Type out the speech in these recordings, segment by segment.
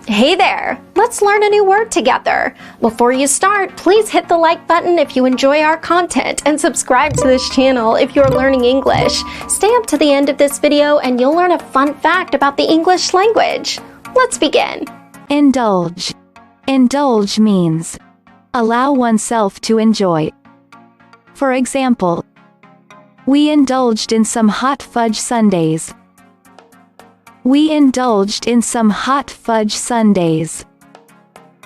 Hey there! Let's learn a new word together. Before you start, please hit the like button if you enjoy our content and subscribe to this channel if you're learning English. Stay up to the end of this video and you'll learn a fun fact about the English language. Let's begin. Indulge. Indulge means allow oneself to enjoy. For example, we indulged in some hot fudge sundaes. We indulged in some hot fudge sundaes.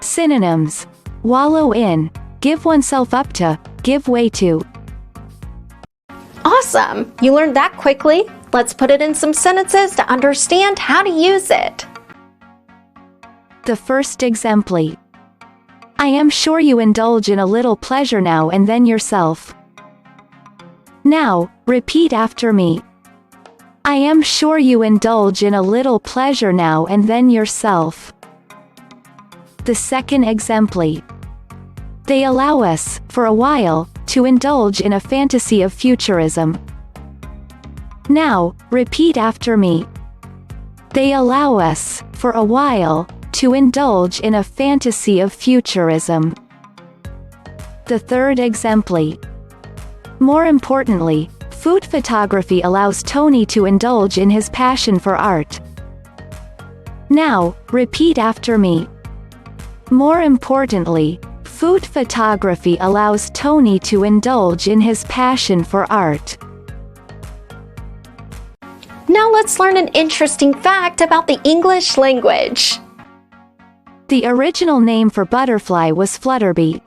Synonyms: wallow in, give oneself up to, give way to. Awesome! You learned that quickly. Let's put it in some sentences to understand how to use it. The first exempli. I am sure you indulge in a little pleasure now and then yourself. Now, repeat after me. I am sure you indulge in a little pleasure now and then yourself. The second exempli. They allow us, for a while, to indulge in a fantasy of futurism. Now, repeat after me. They allow us, for a while, to indulge in a fantasy of futurism. The third exempli. More importantly, food photography allows Tony to indulge in his passion for art. Now, repeat after me. More importantly, food photography allows Tony to indulge in his passion for art. Now let's learn an interesting fact about the English language. The original name for butterfly was flutterbee.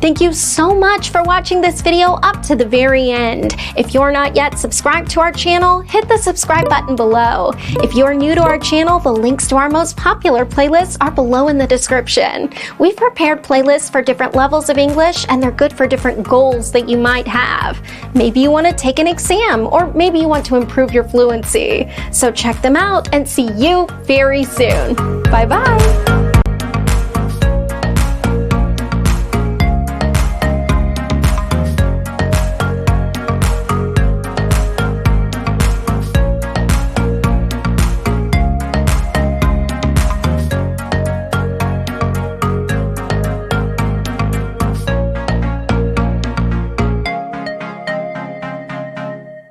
Thank you so much for watching this video up to the very end. If you're not yet subscribed to our channel, hit the subscribe button below. If you're new to our channel, the links to our most popular playlists are below in the description. We've prepared playlists for different levels of English, and they're good for different goals that you might have. Maybe you want to take an exam, or maybe you want to improve your fluency. So check them out and see you very soon. Bye-bye.